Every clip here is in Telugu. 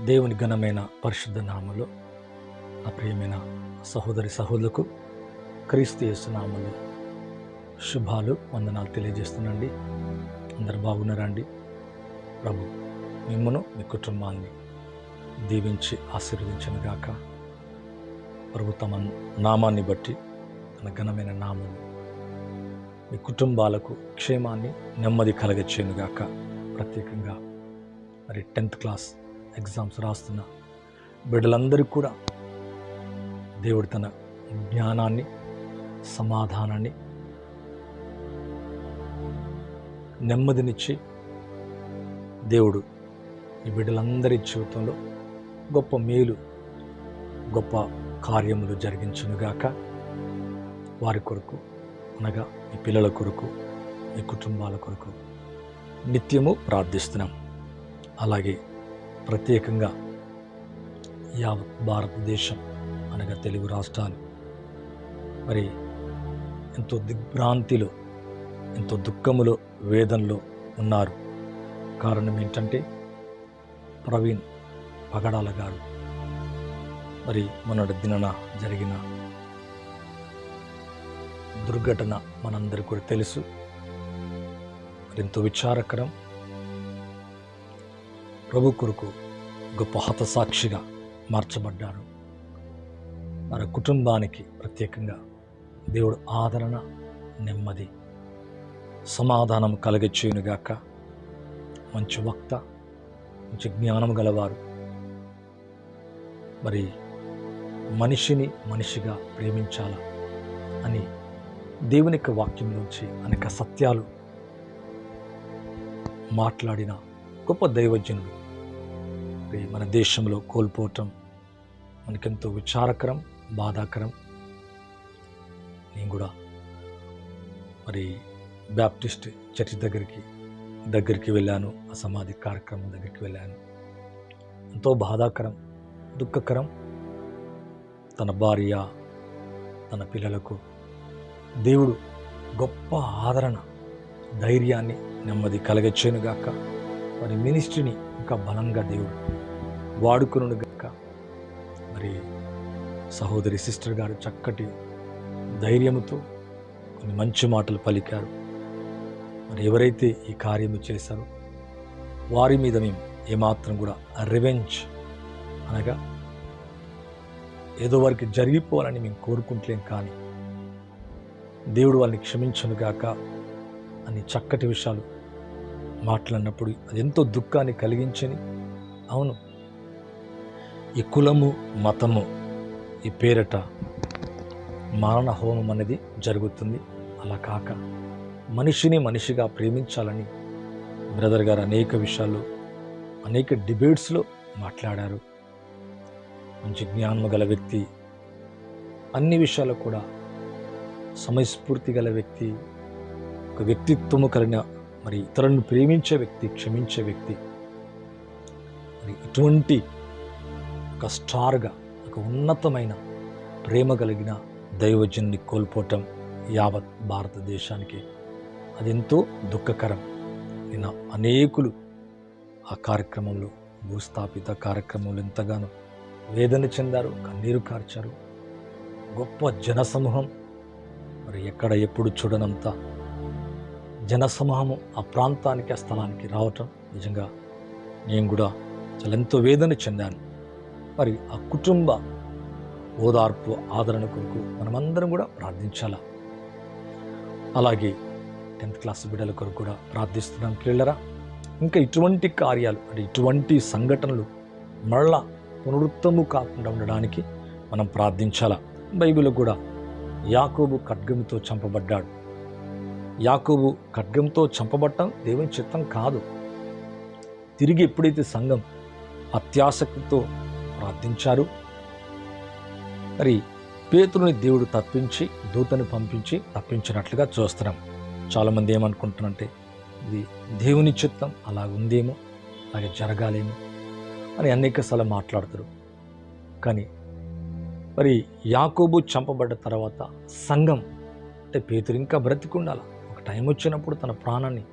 దేవుని ఘనమైన పరిశుద్ధ నామములో నా ప్రియమైన సహోదరి సహోదరులకు క్రీస్తు యేసు నామములో శుభాలు వందనాలు తెలియజేస్తున్నాండి. అందరు బాగున్నారండి. ప్రభు మిమ్మను మీ కుటుంబాన్ని దీవించి ఆశీర్వదించను గాక. ప్రభు తమ నామాన్ని బట్టి తన ఘనమైన నామము మీ కుటుంబాలకు క్షేమాన్ని నెమ్మది కలగచేయను గాక. ప్రత్యేకంగా మరి 10th క్లాస్ ఎగ్జామ్స్ రాస్తున్న బిడ్డలందరికీ కూడా దేవుడు తన జ్ఞానాన్ని, సమాధానాన్ని, నెమ్మదినిచ్చి దేవుడు ఈ బిడ్డలందరి జీవితంలో గొప్ప మేలు, గొప్ప కార్యములు జరిగించునుగాక. వారి కొరకు అనగా మీ పిల్లల కొరకు, మీ కుటుంబాల కొరకు నిత్యము ప్రార్థిస్తున్నాం. అలాగే ప్రత్యేకంగా యావత్ భారతదేశం అనగా తెలుగు రాష్ట్రాలు మరి ఎంతో దిగ్భ్రాంతిలో, ఎంతో దుఃఖములో, వేదనలో ఉన్నారు. కారణం ఏంటంటే ప్రవీణ్ పగడాల గారు మరి మొన్నటి దినాన జరిగిన దుర్ఘటన మనందరికీ కూడా తెలుసు. మరి ఎంతో విచారకరం. ప్రభు కొరకు గొప్ప హతసాక్షిగా మార్చబడ్డారు. మన కుటుంబానికి ప్రత్యేకంగా దేవుడు ఆదరణ, నెమ్మది, సమాధానం కలగచేయునుగాక. మంచి వక్త, మంచి జ్ఞానం గలవారు. మరి మనిషిని మనిషిగా ప్రేమించాలా అని దేవుని యొక్క వాక్యం నుంచి అనేక సత్యాలు మాట్లాడిన గొప్ప దైవజనుడు మన దేశంలో కోల్పోవటం మనకెంతో విచారకరం, బాధాకరం. నేను కూడా మరి బ్యాప్టిస్ట్ చర్చ్ దగ్గరికి వెళ్ళాను. ఆ సమాధి కార్యక్రమం దగ్గరికి వెళ్ళాను. ఎంతో బాధాకరం, దుఃఖకరం. తన భార్య, తన పిల్లలకు దేవుడు గొప్ప ఆదరణ, ధైర్యాన్ని, నెమ్మది కలగచేయునుగాక. మరి మినిస్ట్రీని ఇంకా బలంగా దేవుడు వాడుకొనుగాక. మరి సహోదరి సిస్టర్ గారు చక్కటి ధైర్యముతో కొన్ని మంచి మాటలు పలికారు. మరి ఎవరైతే ఈ కార్యము చేశారో వారి మీద మేము ఏమాత్రం కూడా రివెంజ్ అనగా ఏదో వారికి జరిగిపోవాలని మేము కోరుకుంటలేం, కానీ దేవుడు వాళ్ళని క్షమించనుగాక అని చక్కటి విషయాలు మాట్లాడినప్పుడు అది ఎంతో దుఃఖాన్ని కలిగించని. అవును, ఈ కులము, మతము, ఈ పేరట మారణ హోమం అనేది జరుగుతుంది. అలా కాక మనిషిని మనిషిగా ప్రేమించాలని బ్రదర్ గారు అనేక విషయాల్లో, అనేక డిబేట్స్లో మాట్లాడారు. మంచి జ్ఞానం గల వ్యక్తి, అన్ని విషయాలు కూడా సమయస్ఫూర్తి గల వ్యక్తి, ఒక వ్యక్తిత్వము కలిగిన, మరి ఇతరులను ప్రేమించే వ్యక్తి, క్షమించే వ్యక్తి. మరి ఇటువంటి ఒక స్టార్గా, ఒక ఉన్నతమైన ప్రేమ కలిగిన దైవజన్ని కోల్పోవటం యావత్ భారతదేశానికి అది ఎంతో దుఃఖకరం. నిన్న అనేకులు ఆ కార్యక్రమంలో, భూస్థాపిత కార్యక్రమంలో ఎంతగానో వేదన చెందారు, కన్నీరు కార్చారు. గొప్ప జనసమూహం, మరి ఎక్కడ ఎప్పుడు చూడనంత జనసమూహము ఆ ప్రాంతానికి, ఆ స్థలానికి రావటం నిజంగా నేను కూడా చాలా ఎంతో వేదన చెందాను. మరి ఆ కుటుంబ ఓదార్పు, ఆదరణ కొరకు మనమందరం కూడా ప్రార్థించాలా. అలాగే 10th క్లాస్ బిడ్డల కొరకు కూడా ప్రార్థిస్తున్నాం. పిల్లరా, ఇంకా ఇటువంటి కార్యాలు, అంటే ఇటువంటి సంఘటనలు మళ్ళా పునరుత్తము కాకుండా ఉండడానికి మనం ప్రార్థించాలా. బైబిల్లో కూడా యాకోబు ఖడ్గంతో చంపబడ్డాడు. యాకోబు ఖడ్గంతో చంపబడటం దేవుని చిత్తం కాదు. తిరిగి ఎప్పుడైతే సంఘం అత్యాసక్తితో ప్రార్థించారు, మరి పేతురుని దేవుడు తప్పించి, దూతని పంపించి తప్పించినట్లుగా చూస్తున్నాం. చాలామంది ఏమనుకుంటున్నారంటే ఇది దేవుని చిత్తం, అలా ఉందేమో, అలాగే జరగాలేమో అని అనేకసార్లు మాట్లాడతారు. కానీ మరి యాకోబు చంపబడ్డ తర్వాత సంఘం, అంటే పేతురు ఇంకా బ్రతికుండాలి. ఒక టైం వచ్చినప్పుడు తన ప్రాణాన్ని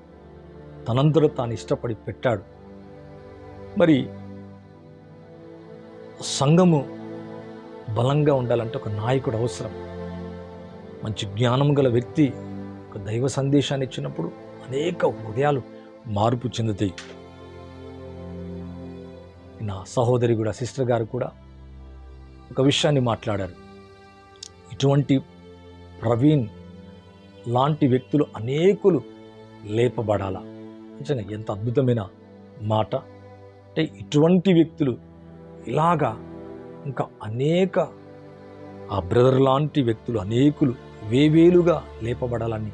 తనంతలో తాను ఇష్టపడి పెట్టాడు. మరి సంఘము బలంగా ఉండాలంటే ఒక నాయకుడు అవసరం. మంచి జ్ఞానం గల వ్యక్తి ఒక దైవ సందేశాన్ని ఇచ్చినప్పుడు అనేక హృదయాలు మార్పు చెందుతాయి. నా సహోదరి కూడా, సిస్టర్ గారు కూడా ఒక విషయాన్ని మాట్లాడారు. ఇటువంటి ప్రవీణ్ లాంటి వ్యక్తులు అనేకులు లేపబడాలా. నిజంగా ఎంత అద్భుతమైన మాట. అంటే ఇటువంటి వ్యక్తులు ఇలాగా ఇంకా అనేక ఆ బ్రదర్ లాంటి వ్యక్తులు అనేకులు వేవేలుగా లేపబడాలని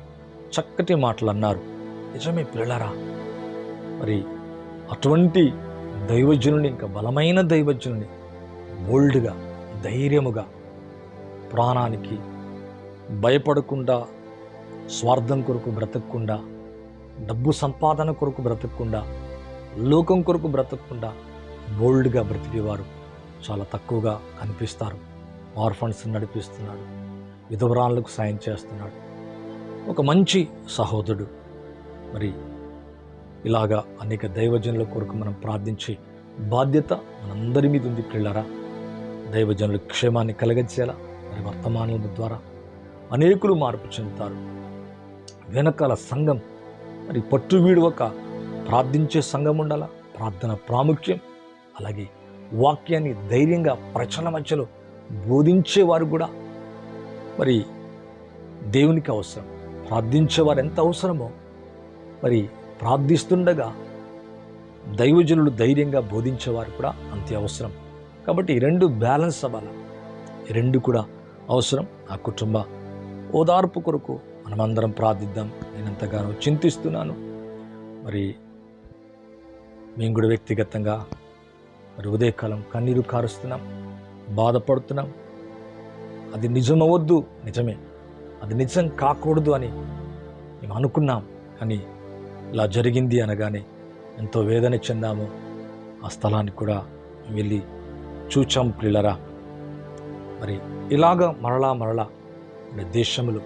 చక్కటి మాటలు అన్నారు. నిజమే పిల్లలారా, మరి అటువంటి దైవజనుని, ఇంకా బలమైన దైవజనుని బోల్డ్గా, ధైర్యముగా, ప్రాణానికి భయపడకుండా, స్వార్థం కొరకు బ్రతకకుండా, డబ్బు సంపాదన కొరకు బ్రతకకుండా, లోకం కొరకు బ్రతకకుండా బోల్డ్గా బ్రతికేవారు చాలా తక్కువగా కనిపిస్తారు. ఆర్ఫన్స్ నడిపిస్తున్నాడు, విధవరాళ్ళకు సాయం చేస్తున్నాడు, ఒక మంచి సహోదరుడు. మరి ఇలాగా అనేక దైవజనుల కొరకు మనం ప్రార్థించే బాధ్యత మనందరి మీద ఉంది పిల్లరా. దైవజనుల క్షేమాన్ని కలగజేలా మరి వర్తమానాల ద్వారా అనేకులు మార్పు చెందుతారు. వెనకాల సంఘం మరి పట్టు వీడవక ప్రార్థించే సంఘం ఉండాలా. ప్రార్థన ప్రాముఖ్యం. అలాగే వాక్యాన్ని ధైర్యంగా ప్రజల మధ్యలో బోధించేవారు కూడా మరి దేవునికి అవసరం. ప్రార్థించేవారు ఎంత అవసరమో మరి ప్రార్థిస్తుండగా దైవజనులు ధైర్యంగా బోధించేవారు కూడా అంతే అవసరం. కాబట్టి ఈ రెండు బ్యాలెన్స్ అవ్వాలి. ఈ రెండు కూడా అవసరం. ఆ కుటుంబ ఓదార్పు కొరకు మనమందరం ప్రార్థిద్దాం. నేను ఎంతగానో చింతిస్తున్నాను. మరి మేము కూడా వ్యక్తిగతంగా మరి ఉదయకాలం కన్నీరు కారుస్తున్నాం, బాధపడుతున్నాం. అది నిజమవద్దు, నిజమే, అది నిజం కాకూడదు అని మేము అనుకున్నాం. కానీ ఇలా జరిగింది అనగానే ఎంతో వేదన చెందాము. ఆ స్థలానికి కూడా వెళ్ళి చూచాం పిల్లరా. మరి ఇలాగా మరలా దేశంలో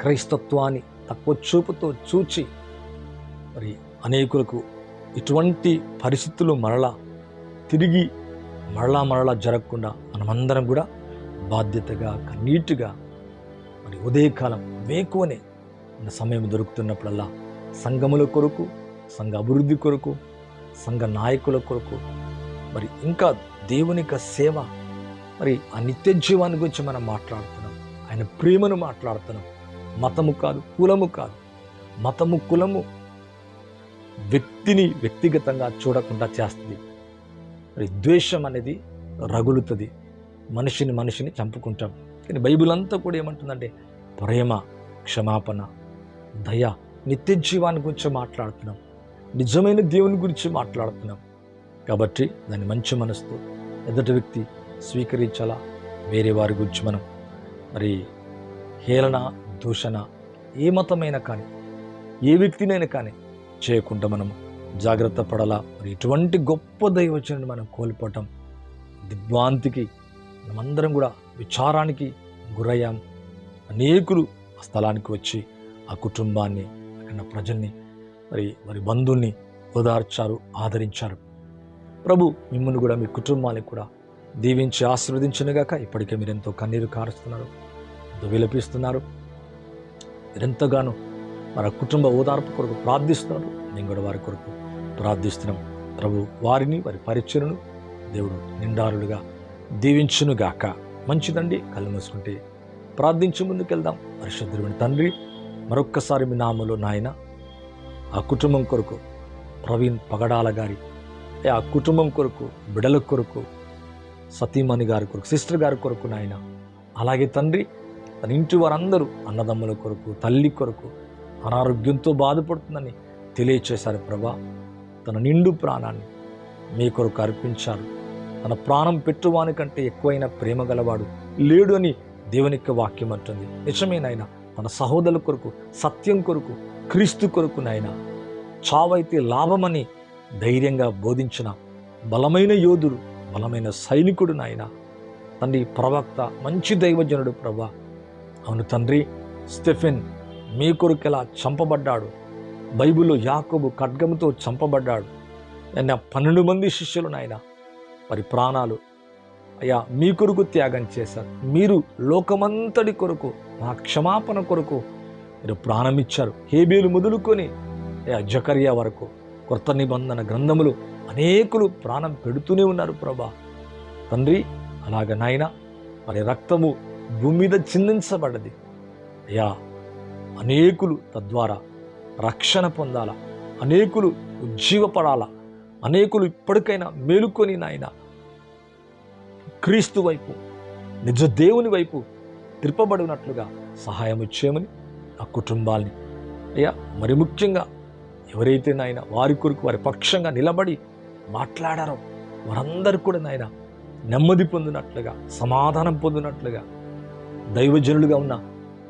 క్రైస్తత్వాన్ని తక్కువ చూపుతో చూచి మరి అనేకులకు ఇటువంటి పరిస్థితులు తిరిగి మరలా జరగకుండా మనమందరం కూడా బాధ్యతగా, కన్నీటిగా మరి ఉదయకాలం వేకువనే సమయం దొరుకుతున్నప్పుడల్లా సంఘముల కొరకు, సంఘ అభివృద్ధి కొరకు, సంఘ నాయకుల కొరకు, మరి ఇంకా దేవుని యొక్క సేవ, మరి ఆ నిత్య జీవాన్ని గురించి మనం మాట్లాడుతున్నాం. ఆయన ప్రేమను మాట్లాడుతున్నాం. మతము కాదు, కులము కాదు. మతము, కులము వ్యక్తిని వ్యక్తిగతంగా చూడకుండా చేస్తుంది. మరి ద్వేషం అనేది రగులుతుంది. మనిషిని చంపుకుంటాం. కానీ బైబిల్ అంతా కూడా ఏమంటుందంటే ప్రేమ, క్షమాపణ, దయ, నిత్య జీవాన్ని గురించి మాట్లాడుతున్నాం. నిజమైన దేవుని గురించి మాట్లాడుతున్నాం. కాబట్టి దాన్ని మంచి మనసుతో ఎదుటి వ్యక్తి స్వీకరించాలా. వేరే వారి గురించి మనం మరి హేళన, దూషణ ఏ మతమైనా కానీ, ఏ వ్యక్తినైనా కానీ చేయకుండా మనం జాగ్రత్త పడాలా. మరి ఇటువంటి గొప్ప దైవజనుని మనం కోల్పోవటం దిగ్భ్రాంతికి, మనమందరం కూడా విచారానికి గురయ్యాం. అనేకులు ఆ స్థలానికి వచ్చి ఆ కుటుంబాన్ని, అక్కడ ప్రజల్ని, మరి వారి బంధువుల్ని ఓదార్చారు, ఆదరించారు. ప్రభు మిమ్మల్ని కూడా, మీ కుటుంబానికి కూడా దీవించి ఆశీర్వదించునుగాక. ఇప్పటికే మీరు ఎంతో కన్నీరు కారుస్తున్నారు, ఎంతో విలపిస్తున్నారు. మీరెంతగానో మన కుటుంబ ఓదార్పు కొరకు ప్రార్థిస్తున్నారు. నేను కూడా వారి కొరకు ప్రార్థిస్తున్నాం. ప్రభు వారిని, వారి పరిచయను దేవుడు నిండారులుగా దీవించునుగాక. మంచిదండి. కళ్ళు మూసుకుంటే ప్రార్థించి ముందుకెళ్దాం. పరిశుద్ధుడైన తండ్రి, మరొక్కసారి మీ నామములో నాయన ఆ కుటుంబం కొరకు, ప్రవీణ్ పగడాల గారి ఆ కుటుంబం కొరకు, బిడల కొరకు, సతీమణి గారి కొరకు, సిస్టర్ గారి కొరకు నాయన, అలాగే తండ్రి తన ఇంటి వారందరూ, అన్నదమ్ముల కొరకు, తల్లి కొరకు అనారోగ్యంతో బాధపడుతుందని తెలియచేశారు. ప్రభా, తన నిండు ప్రాణాన్ని మీ కొరకు అర్పించారు. తన ప్రాణం పెట్టువానికంటే ఎక్కువైన ప్రేమ గలవాడు లేడు అని దేవుని యొక్క వాక్యం అంటుంది. నిజమేనాయన, తన సహోదరుల కొరకు, సత్యం కొరకు, క్రీస్తు కొరకు నాయన, చావైతే లాభమని ధైర్యంగా బోధించిన బలమైన యోధుడు, బలమైన సైనికుడు నాయన. తండ్రి ప్రవక్త, మంచి దైవజనుడు ప్రభా. అవును తండ్రి, స్టెఫెన్ మీ కొరకు ఎలా చంపబడ్డాడు. బైబిల్లో యాకోబు ఖడ్గముతో చంపబడ్డాడు. ఆయన 12 మంది శిష్యులు నాయన మరి ప్రాణాలు అయ్యా మీ కొరకు త్యాగం చేశారు. మీరు లోకమంతటి కొరకు, మా క్షమాపణ కొరకు మీరు ప్రాణం ఇచ్చారు. హేబేలు మొదలుకొని జకర్యా వరకు కొత్త నిబంధన గ్రంథములు అనేకులు ప్రాణం పెడుతూనే ఉన్నారు ప్రభా. తండ్రి, అలాగ నాయన మరి రక్తము భూమి మీద చిందించబడ్డది అయ్యా. అనేకులు తద్వారా రక్షణ పొందాలా, అనేకులు ఉజ్జీవపడాలా, అనేకులు ఇప్పటికైనా మేలుకొని నాయన క్రీస్తు వైపు, నిజ దేవుని వైపు త్రిప్పబడినట్లుగా సహాయం చేయమని ఆ కుటుంబాల్ని అయ్యా, మరి ముఖ్యంగా ఎవరైతే నాయన వారి కొరకు వారి పక్షంగా నిలబడి మాట్లాడారో వారందరూ కూడా నాయన నెమ్మది పొందినట్లుగా, సమాధానం పొందినట్లుగా, దైవజనులుగా ఉన్న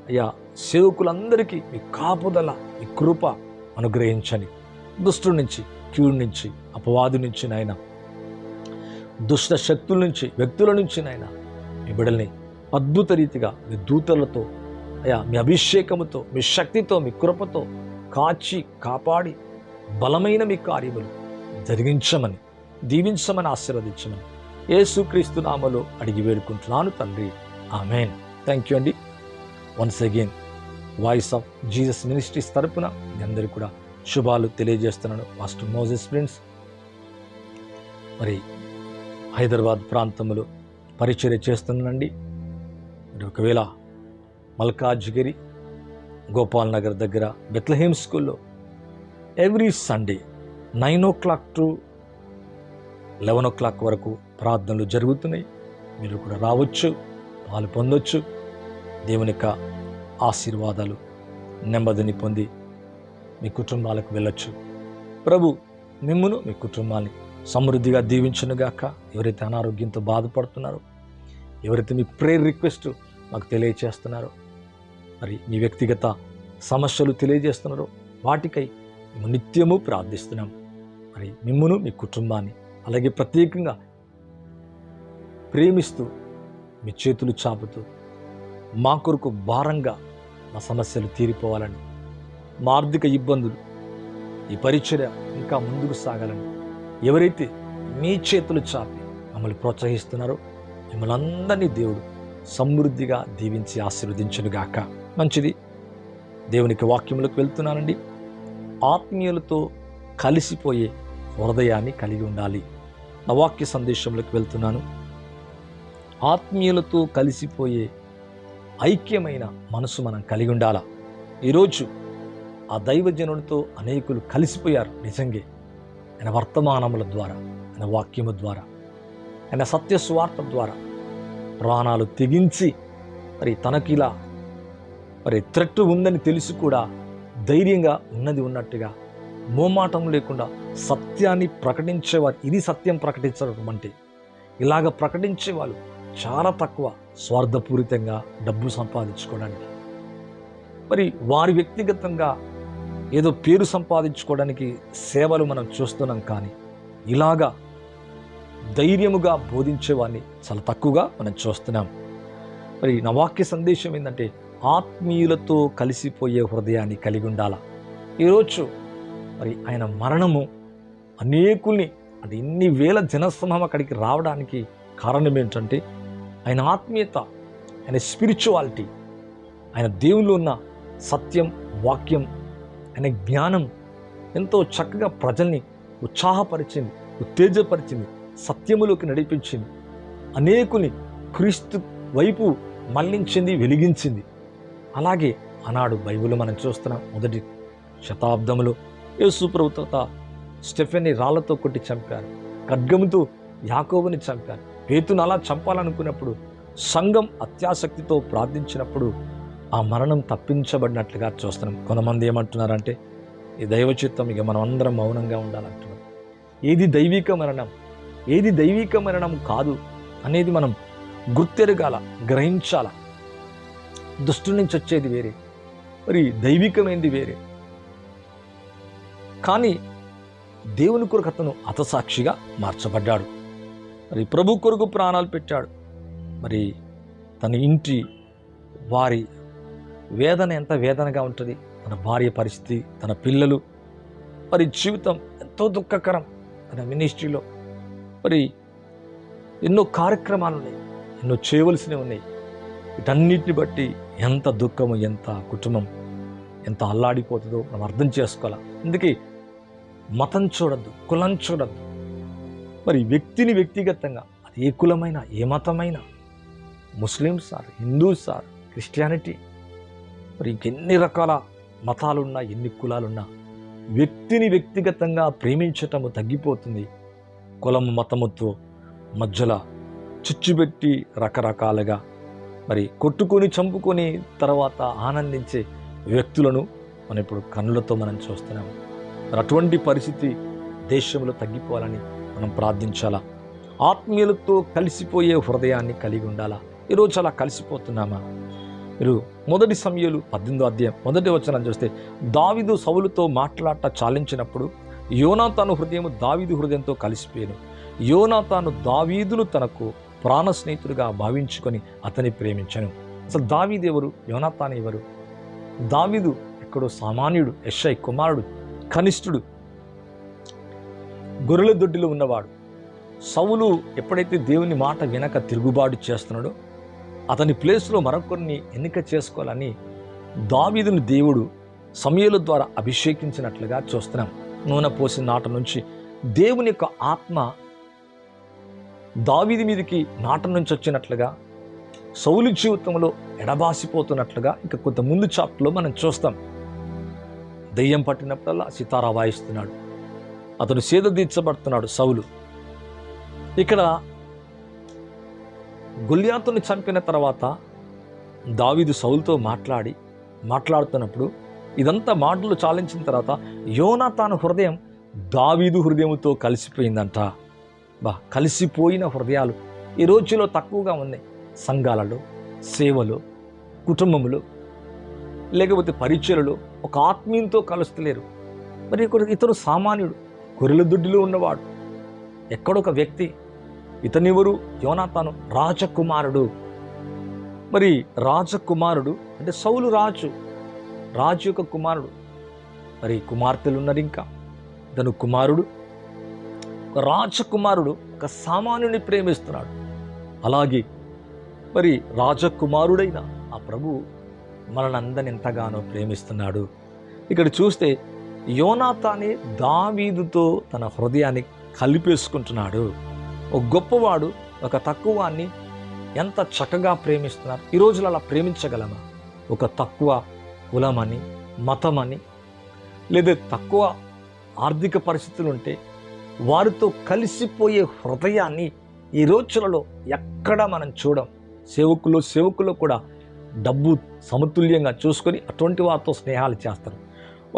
అయ్యా సేవకులందరికీ మీ కాపుదల, మీ కృప అనుగ్రహించని, దుష్టుల నుంచి, కీడు నుంచి, అపవాది నుంచి నాయన, దుష్ట శక్తుల నుంచి, వ్యక్తుల నుంచి నాయన మీ బిడ్డల్ని అద్భుత రీతిగా మీ దూతలతో అయ్యా, మీ అభిషేకముతో, మీ శక్తితో, మీ కృపతో కాచి కాపాడి బలమైన మీ కార్యములు జరిగించమని, దీవించమని, ఆశీర్వదించమని యేసుక్రీస్తు నామములో అడిగి వేడుకుంటున్నాను తండ్రి. ఆమేన్. థ్యాంక్ యూ అండి. Once again voice of Jesus ministries తరపున మీ అందరికీ కూడా శుభాలు తెలియజేస్తున్నాను. పాస్టర్ మోజెస్ ప్రిన్స్ మరి హైదరాబాద్ ప్రాంతంలో పరిచర్య చేస్తున్నానండి. మరి ఒకవేళ మల్కాజ్గిరి గోపాల్ నగర్ దగ్గర బెత్లెహేమ్ స్కూల్లో every Sunday 9 o'clock to 11 o'clock వరకు ప్రార్థనలు జరుగుతున్నాయి. మీరు కూడా రావచ్చు, పాలు పొందొచ్చు. దేవుని యొక్క ఆశీర్వాదాలు, నెమ్మదిని పొంది మీ కుటుంబాలకు వెళ్ళొచ్చు. ప్రభు మిమ్మును, మీ కుటుంబాన్ని సమృద్ధిగా దీవించునుగాక. ఎవరైతే అనారోగ్యంతో బాధపడుతున్నారో, ఎవరైతే మీ ప్రేయర్ రిక్వెస్ట్ మాకు తెలియచేస్తున్నారో, మరి మీ వ్యక్తిగత సమస్యలు తెలియజేస్తున్నారో వాటికై మేము నిత్యము ప్రార్థిస్తున్నాం. మరి మిమ్మును, మీ కుటుంబాన్ని అలాగే ప్రత్యేకంగా ప్రేమిస్తూ మీ చేతులు చాపుతూ మా కొరకు భారంగా మా సమస్యలు తీరిపోవాలని, మా ఆర్థిక ఇబ్బందులు, ఈ పరిచర్య ఇంకా ముందుకు సాగాలని ఎవరైతే మీ చేతులు చాపి మమ్మల్ని ప్రోత్సహిస్తున్నారో మిమ్మల్ని అందరినీ దేవుడు సమృద్ధిగా దీవించి ఆశీర్వదించునుగాక. మంచిది. దేవునికి వాక్యములకు వెళ్తున్నానండి. ఆత్మీయులతో కలిసిపోయే హృదయాన్ని కలిగి ఉండాలి. నా వాక్య సందేశంలోకి వెళ్తున్నాను. ఆత్మీయులతో కలిసిపోయే ఐక్యమైన మనసు మనం కలిగి ఉండాలా. ఈరోజు ఆ దైవజనుడితో అనేకులు కలిసిపోయారు. నిజంగా ఆయన వర్తమానముల ద్వారా, ఆయన వాక్యము ద్వారా, ఆయన సత్య సువార్త ద్వారా ప్రాణాలు తెగించి మరి తనకిలా మరి థ్రెట్ ఉందని తెలిసి కూడా ధైర్యంగా ఉన్నది ఉన్నట్టుగా మోమాటం లేకుండా సత్యాన్ని ప్రకటించేవారు. ఇది సత్యం ప్రకటించడం అంటే. ఇలాగ ప్రకటించే వాళ్ళు చాలా తక్కువ, స్వార్థపూరితంగా డబ్బు సంపాదించుకోవడానికి, మరి వారి వ్యక్తిగతంగా ఏదో పేరు సంపాదించుకోవడానికి సేవలు మనం చూస్తున్నాం. కానీ ఇలాగా ధైర్యముగా బోధించే వారిని చాలా తక్కువగా మనం చూస్తున్నాం. మరి నా వాక్య సందేశం ఏంటంటే ఆత్మీయులతో కలిసిపోయే హృదయాన్ని కలిగి ఉండాలా. ఈరోజు మరి ఆయన మరణము అనేకుల్ని, అంటే ఇన్ని వేల జనసమూహం అక్కడికి రావడానికి కారణం ఏంటంటే ఆయన ఆత్మీయత, ఆయన స్పిరిచువాలిటీ, ఆయన దేవుల్లో ఉన్న సత్యం, వాక్యం, ఆయన జ్ఞానం ఎంతో చక్కగా ప్రజల్ని ఉత్సాహపరిచింది, ఉత్తేజపరిచింది, సత్యములోకి నడిపించింది, అనేకుని క్రీస్తు వైపు మళ్లించింది, వెలిగించింది. అలాగే ఆనాడు బైబిల్ మనం చూస్తున్నాం. మొదటి శతాబ్దంలో యేసు ప్రభువుత స్టెఫెన్ని రాళ్లతో కొట్టి చంపారు, ఖడ్గముతో యాకోబుని చంపారు. పేతును అలా చంపాలనుకున్నప్పుడు సంఘం అత్యాసక్తితో ప్రార్థించినప్పుడు ఆ మరణం తప్పించబడినట్లుగా చూస్తున్నాం. కొంతమంది ఏమంటున్నారంటే ఈ దైవ చిత్తం, ఇక మనం అందరం మౌనంగా ఉండాలంటున్నారు. ఏది దైవిక మరణం, ఏది దైవిక మరణం కాదు అనేది మనం గుర్తెరగాల, గ్రహించాల. దుష్టు నుంచి వచ్చేది వేరే, మరి దైవికమైనది వేరే. కానీ దేవుని కొరకు అతను హతసాక్షిగా మార్చబడ్డాడు. మరి ప్రభు కొరకు ప్రాణాలు పెట్టాడు. మరి తన ఇంటి వారి వేదన ఎంత వేదనగా ఉంటుంది, తన భార్య పరిస్థితి, తన పిల్లలు, మరి జీవితం ఎంతో దుఃఖకరం. తన మినిస్ట్రీలో మరి ఎన్నో కార్యక్రమాలు ఉన్నాయి, ఎన్నో చేయవలసినవి ఉన్నాయి. వీటన్నిటిని బట్టి ఎంత దుఃఖము, ఎంత కుటుంబం ఎంత అల్లాడిపోతుందో మనం అర్థం చేసుకోవాలి. అందుకే మతం చూడద్దు, కులం చూడద్దు. మరి వ్యక్తిని వ్యక్తిగతంగా, అది ఏ కులమైనా ఏ మతమైనా, Muslims sir, Hindus sir, Christianity, మరి ఇంకెన్ని రకాల మతాలున్నా ఎన్ని కులాలున్నా వ్యక్తిని వ్యక్తిగతంగా ప్రేమించటము తగ్గిపోతుంది. కులం మతముతో మధ్యలో చిచ్చుపెట్టి రకరకాలుగా మరి కొట్టుకొని చంపుకొని తర్వాత ఆనందించే వ్యక్తులను మనం ఇప్పుడు కన్నులతో మనం చూస్తున్నాము. మరి అటువంటి పరిస్థితి దేశంలో తగ్గిపోవాలని మనం ప్రార్థించాలా. ఆత్మీయులతో కలిసిపోయే హృదయాన్ని కలిగి ఉండాలా. ఈరోజు అలా కలిసిపోతున్నామా? మీరు 1 సమూయేలు 18వ అధ్యాయం 1వ వచనం చూస్తే, దావీదు సౌలుతో మాట్లాడట చాలించినప్పుడు యోనాతాను హృదయం దావీదు హృదయంతో కలిసిపోయాను. యోనాతాను దావీదును తనకు ప్రాణ స్నేహితుడిగా భావించుకొని అతని ప్రేమించాను. అసలు దావీదు ఎవరు? యోనాతాను ఎవరు? దావీదు ఎక్కడో సామాన్యుడు, యెషై కుమారుడు, కనిష్ఠుడు, గొర్రెల దొడ్డిలో ఉన్నవాడు. సౌలు ఎప్పుడైతే దేవుని మాట వినక తిరుగుబాటు చేస్తున్నాడో అతని ప్లేస్లో మరొకరిని ఎన్నిక చేసుకోవాలని దావీదును దేవుడు సమూయేలు ద్వారా అభిషేకించినట్లుగా చూస్తున్నాం. నూనె పోసిన నాట నుంచి దేవుని యొక్క ఆత్మ దావీదు మీదకి నాట నుంచి వచ్చినట్లుగా, సౌలు జీవితంలో ఎడబాసిపోతున్నట్లుగా ఇక కొంత ముందు చాప్టర్లో మనం చూస్తాం. దెయ్యం పట్టినప్పుడల్లా సితారా వాయిస్తున్నాడు, అతడు సేద తీర్చబడుతున్నాడు సౌలు. ఇక్కడ గొల్యాతుని చంపిన తర్వాత దావీదు సౌలుతో మాట్లాడుతున్నప్పుడు ఇదంతా మాటలు చాలించిన తర్వాత యోనాతాను హృదయం దావీదు హృదయంతో కలిసిపోయిందంట. కలిసిపోయిన హృదయాలు ఈ రోజులో తక్కువగా ఉన్నాయి. సంఘాలలో, సేవలో, కుటుంబంలో, లేకపోతే పరిచయలలో ఒక ఆత్మీయంతో కలుస్తలేరు. మరి ఇతను సామాన్యుడు, గొర్రెల దొడ్డిలో ఉన్నవాడు, ఎక్కడొక వ్యక్తి. ఇతనివరు? యోనాతాను రాజకుమారుడు. మరి రాజకుమారుడు అంటే సౌలు రాజు యొక్క కుమారుడు. మరి కుమార్తెలు ఉన్నారు, ఇంకా ఇతను కుమారుడు, ఒక రాజకుమారుడు ఒక సామాన్యుని ప్రేమిస్తున్నాడు. అలాగే మరి రాజకుమారుడైన ఆ ప్రభు మనల్ని అందరిని ఎంతగానో ప్రేమిస్తున్నాడు. ఇక్కడ చూస్తే యోనాతానే దావీదుతో తన హృదయాన్ని కలిపేసుకుంటున్నాడు. ఒక గొప్పవాడు ఒక తక్కువాన్ని ఎంత చక్కగా ప్రేమిస్తున్నారు. ఈ రోజులు అలా ప్రేమించగలమా? ఒక తక్కువ కులమని, మతమని, లేదా తక్కువ ఆర్థిక పరిస్థితులు ఉంటే వారితో కలిసిపోయే హృదయాన్ని ఈ రోజులలో ఎక్కడ మనం చూడం. సేవకులు కూడా డబ్బు సమతుల్యంగా చూసుకొని అటువంటి వారితో స్నేహాలు చేస్తారు.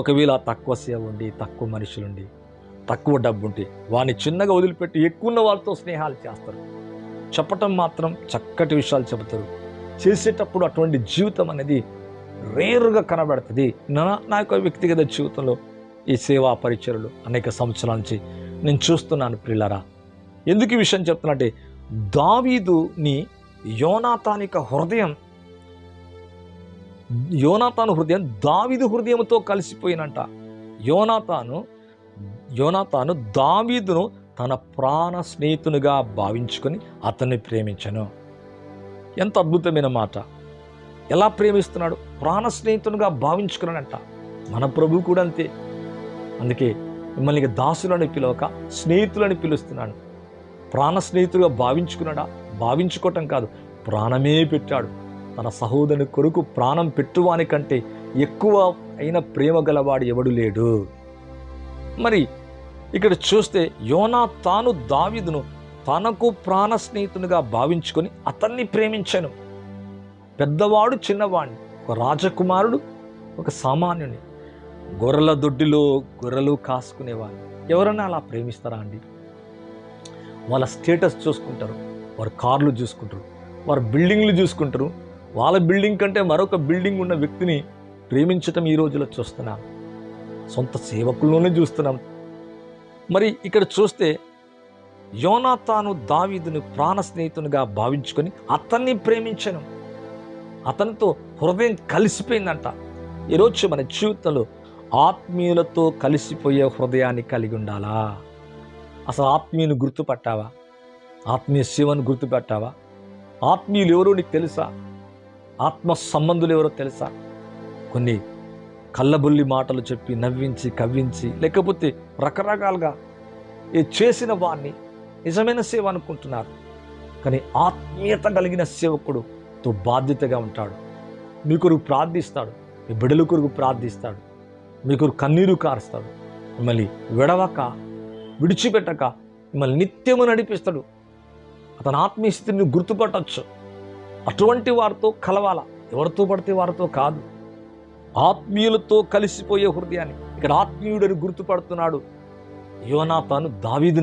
ఒకవేళ తక్కువ సేవ ఉండి, తక్కువ మనుషులుండి, తక్కువ డబ్బు ఉంటే వాడిని చిన్నగా వదిలిపెట్టి ఎక్కువ ఉన్న వాళ్ళతో స్నేహాలు చేస్తారు. చెప్పటం మాత్రం చక్కటి విషయాలు చెబుతారు. చేసేటప్పుడు అటువంటి జీవితం అనేది రేరుగా కనబడుతుంది. నా యొక్క వ్యక్తిగత జీవితంలో ఈ సేవా పరిచయలు అనేక సంవత్సరాల నుంచి నేను చూస్తున్నాను. ప్రియులారా, ఎందుకు ఈ విషయం చెప్తున్నా అంటే దావీదుని యోనాతాను హృదయం దావీదు హృదయంతో కలిసిపోయినంట. యోనాతాను దావీదును తన ప్రాణ స్నేహితునిగా భావించుకొని అతన్ని ప్రేమించను. ఎంత అద్భుతమైన మాట! ఎలా ప్రేమిస్తున్నాడు? ప్రాణ స్నేహితునిగా భావించుకున్నాడంట. మన ప్రభు కూడా అంతే. అందుకే మిమ్మల్ని దాసులని పిలవక స్నేహితులని పిలుస్తున్నాడు. ప్రాణ స్నేహితులుగా భావించుకున్నాడా? భావించుకోవటం కాదు, ప్రాణమే పెట్టాడు. తన సహోదరుని కొరకు ప్రాణం పెట్టువానికంటే ఎక్కువ అయిన ప్రేమ గలవాడు ఎవడు లేడు. మరి ఇక్కడ చూస్తే యోనాతాను దావీదును తనకు ప్రాణ స్నేహితునిగా భావించుకొని అతన్ని ప్రేమించాను. పెద్దవాడు చిన్నవాడిని, ఒక రాజకుమారుడు ఒక సామాన్యుని, గొర్రెల దొడ్డిలో గొర్రెలు కాసుకునేవాడు. ఎవరైనా అలా ప్రేమిస్తారా అండి? వాళ్ళ స్టేటస్ చూసుకుంటారు, వారి కార్లు చూసుకుంటారు, వారి బిల్డింగ్లు చూసుకుంటారు. వాళ్ళ బిల్డింగ్ కంటే మరొక బిల్డింగ్ ఉన్న వ్యక్తిని ప్రేమించటం ఈ రోజులో చూస్తున్నాం. సొంత సేవకుల్లోనే చూస్తున్నాం. మరి ఇక్కడ చూస్తే యోనాతాను దావీదుని ప్రాణ స్నేహితునిగా భావించుకొని అతన్ని ప్రేమించను. అతనితో హృదయం కలిసిపోయిందంట. ఈరోజు మన జీవితంలో ఆత్మీయులతో కలిసిపోయే హృదయాన్ని కలిగి ఉండాలా? అసలు ఆత్మీయుని గుర్తుపట్టావా? ఆత్మీయ సేవను గుర్తుపెట్టావా? ఆత్మీయులు ఎవరో నీకు తెలుసా? ఆత్మ సంబంధులు ఎవరో తెలుసా? కొన్ని కళ్ళబుల్లి మాటలు చెప్పి నవ్వించి కవ్వించి, లేకపోతే రకరకాలుగా చేసిన వారిని నిజమైన సేవ అనుకుంటున్నారు. కానీ ఆత్మీయత కలిగిన సేవకుడుతో బాధ్యతగా ఉంటాడు. మీ కొరకు ప్రార్థిస్తాడు, మీ బిడ్డల కొరకు ప్రార్థిస్తాడు, మీ కొరకు కన్నీరు కారుస్తాడు, మిమ్మల్ని విడిచిపెట్టక మిమ్మల్ని నిత్యము నడిపిస్తాడు. అతని ఆత్మీయ స్థితిని గుర్తుపట్టచ్చు. అటువంటి వారితో కలవాల, ఎవరితో పడితే వారితో కాదు. ఆత్మీయులతో కలిసిపోయే హృదయాన్ని ఇక్కడ ఆత్మీయుడని గుర్తుపడుతున్నాడు యోనాతాను. దావీదు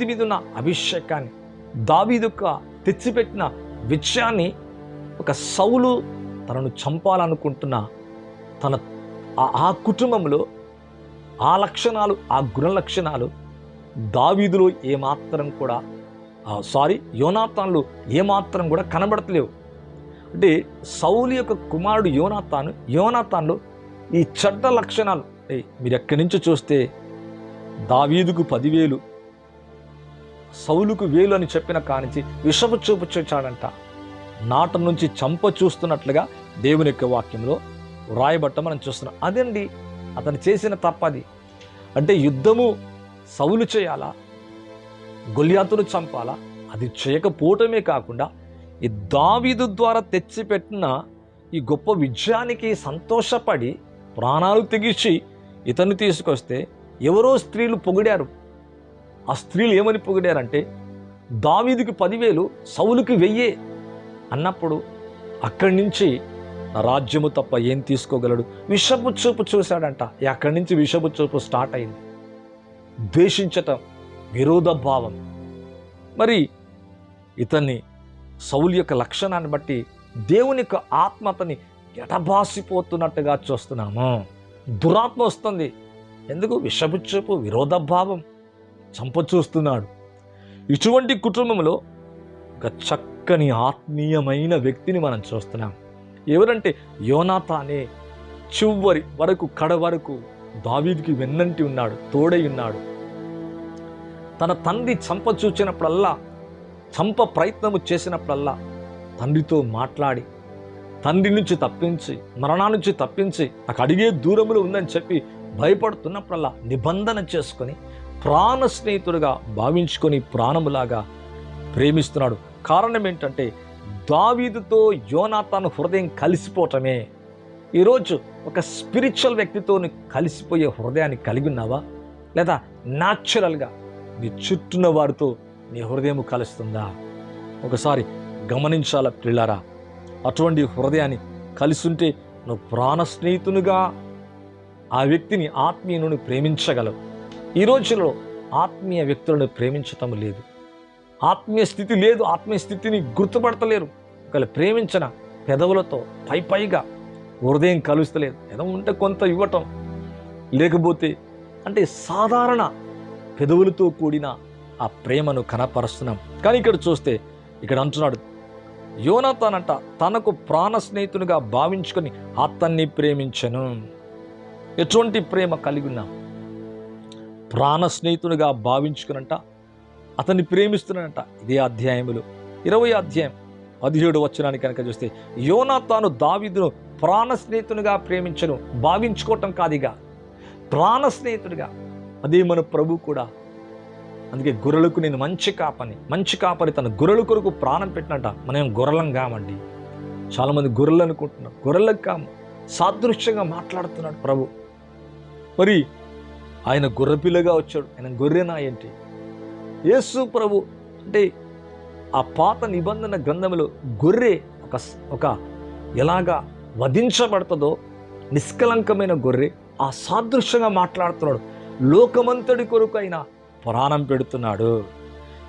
మీద ఉన్న అభిషేకాన్ని, దావీదుకు తెచ్చిపెట్టిన విషయాన్ని ఒక సౌలు తనను చంపాలనుకుంటున్న ఆ కుటుంబంలో ఆ లక్షణాలు, ఆ గుణ లక్షణాలు దావీదులో ఏమాత్రం కూడా యోనాతానులో ఏమాత్రం కూడా కనబడతలేవు. అంటే సౌలు యొక్క కుమారుడు యోనాతానులో ఈ చెడ్డ లక్షణాలు మీరు ఎక్కడి నుంచి చూస్తే దావీదుకు 10,000 సౌలుకు 1,000 అని చెప్పిన కానించి విషపు చూపు చూచాడంట. నాట నుంచి చంప చూస్తున్నట్లుగా దేవుని యొక్క వాక్యంలో వ్రాయబట్ట మనం చూస్తున్నాం. అదండి అతను చేసిన తప్పది. అంటే యుద్ధము సౌలు చేయాలా, గొల్యాతును చంపాలా? అది చేయకపోవటమే కాకుండా ఈ దావీదు ద్వారా తెచ్చిపెట్టిన ఈ గొప్ప విజయానికి సంతోషపడి ప్రాణాలు తెగించి ఇతన్ని తీసుకొస్తే ఎవరో స్త్రీలు పొగిడారు. ఆ స్త్రీలు ఏమని పొగిడారంటే, దావీదుకి 10,000 సౌలుకి 1,000 అన్నప్పుడు అక్కడి నుంచి నా రాజ్యము తప్ప ఏం తీసుకోగలడు? విషపు చూపు చూశాడంట. అక్కడి నుంచి విషపు చూపు స్టార్ట్ అయింది. ద్వేషించటం, విరోధ భావం. మరి ఇతన్ని సౌలు యొక్క లక్షణాన్ని బట్టి దేవుని యొక్క ఆత్మ అతన్ని ఎటబాసిపోతున్నట్టుగా చూస్తున్నాము. దురాత్మ వస్తుంది. ఎందుకు? విషపు చూపు, విరోధ భావం, చంప చూస్తున్నాడు. ఇటువంటి కుటుంబంలో ఒక చక్కని ఆత్మీయమైన వ్యక్తిని మనం చూస్తున్నాం. ఎవరంటే యోనాతానే చివరి వరకు, కడ వరకు దావీదుకి వెన్నంటి ఉన్నాడు, తోడై ఉన్నాడు. తన తండ్రి చంప చూచినప్పుడల్లా, చంప ప్రయత్నము చేసినప్పుడల్లా తండ్రితో మాట్లాడి, తండ్రి నుంచి తప్పించి, మరణా నుంచి తప్పించి, నాకు అడిగే దూరంలో ఉందని చెప్పి భయపడుతున్నప్పుడల్లా నిబంధన చేసుకొని ప్రాణ స్నేహితుడిగా భావించుకొని ప్రాణములాగా ప్రేమిస్తున్నాడు. కారణం ఏంటంటే దావీదుతో యోనాతాను హృదయం కలిసిపోవటమే. ఈరోజు ఒక స్పిరిచువల్ వ్యక్తితో కలిసిపోయే హృదయాన్ని కలిగి ఉన్నావా? లేదా న్యాచురల్గా నీ చుట్టూన్న వారితో నీ హృదయం కలుస్తుందా? ఒకసారి గమనించాల పిల్లారా. అటువంటి హృదయాన్ని కలిసి ఉంటే నువ్వు ప్రాణ స్నేహితునిగా ఆ వ్యక్తిని, ఆత్మీయుని ప్రేమించగలవు. ఈ రోజుల్లో ఆత్మీయ వ్యక్తులను ప్రేమించటం లేదు, ఆత్మీయ స్థితి లేదు, ఆత్మీయ స్థితిని గుర్తుపడతలేరు. ఒకవేళ ప్రేమించిన పెదవులతో పైగా హృదయం కలుస్తలేదు. ఏదో ఉంటే కొంత ఇవ్వటం, లేకపోతే అంటే సాధారణ పెదవులతో కూడిన ఆ ప్రేమను కనపరుస్తున్నాం. కానీ ఇక్కడ చూస్తే ఇక్కడ అంటున్నాడు యోనాతానంట తనకు ప్రాణ స్నేహితునిగా భావించుకొని అతన్ని ప్రేమించను. ఎటువంటి ప్రేమ కలిగి ఉన్నాం? ప్రాణ స్నేహితునిగా భావించుకునంట అతన్ని ప్రేమిస్తున్నానంట. ఇదే అధ్యాయములు 20వ అధ్యాయం 17వ వచనాన్ని కనుక చూస్తే యోనాతాను దావీదును ప్రాణ స్నేహితునిగా ప్రేమించను. భావించుకోవటం కాదిగా, ప్రాణ స్నేహితుడిగా. అదే మన ప్రభు కూడా. అందుకే గొర్రెలకు నేను మంచి కాపరి తన గొర్రెల కొరకు ప్రాణం పెట్టినట్ట. మనం గొర్రెలం కామండి. చాలామంది గొర్రెలు అనుకుంటున్నాం, గొర్రెలకు కాము. సాదృశ్యంగా మాట్లాడుతున్నాడు ప్రభు. మరి ఆయన గొర్రెపిల్లగా వచ్చాడు. ఆయన గొర్రెనా ఏంటి? యేసు ప్రభు అంటే ఆ పాత నిబంధన గ్రంథంలో గొర్రె ఒక ఎలాగా వధించబడుతుందో నిష్కలంకమైన గొర్రె ఆ సాదృశ్యంగా మాట్లాడుతున్నాడు. లోకమంతటి కొరకు ఆయన ప్రాణం పెడుతున్నాడు.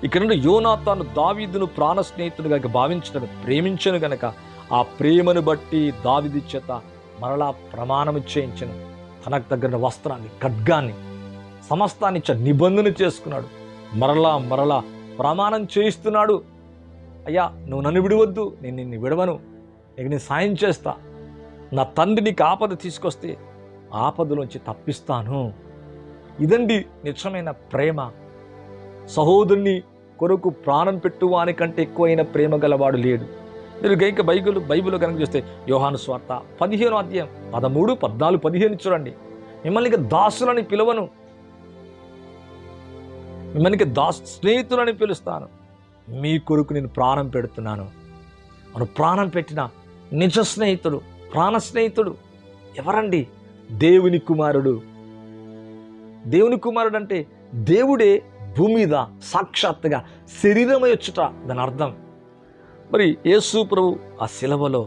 ఇక్కడ యోనాతాను దావీదును ప్రాణ స్నేహితుడిగా భావించడం, ప్రేమించను గనక ఆ ప్రేమను బట్టి దావీదు చేత మరలా ప్రమాణం చేయించను. తనకు తగిన వస్త్రాన్ని, ఖడ్గాన్ని, సమస్తాన్ని నిబంధన చేసుకున్నాడు. మరలా ప్రమాణం చేయిస్తున్నాడు. అయ్యా, నువ్వు నన్ను విడవద్దు, నేను నిన్ను విడవను, నీకు నేను సాయం చేస్తా. నా తండ్రి నీకు ఆపద తీసుకొస్తే ఆపదలోంచి తప్పిస్తాను. ఇదండి నిజమైన ప్రేమ. సహోదరుని కొరకు ప్రాణం పెట్టువాని కంటే ఎక్కువైన ప్రేమ గలవాడు లేడు. మీరు గైక బైబిల్ కనుక చూస్తే యోహాను స్వార్త 15వ అధ్యాయం 13, 14, 15 చూడండి. మిమ్మల్ని ఇక దాసులని పిలవను, మిమ్మల్ని స్నేహితులని పిలుస్తాను, మీ కొరకు నేను ప్రాణం పెడుతున్నాను. మనం ప్రాణం పెట్టిన నిజ స్నేహితుడు, ప్రాణ స్నేహితుడు ఎవరండి? దేవుని కుమారుడు. దేవుని కుమారుడు అంటే దేవుడే భూమి మీద సాక్షాత్తుగా శరీరమై వచ్చుట దాని అర్థం. మరి యేసు ప్రభు ఆ శిలవలో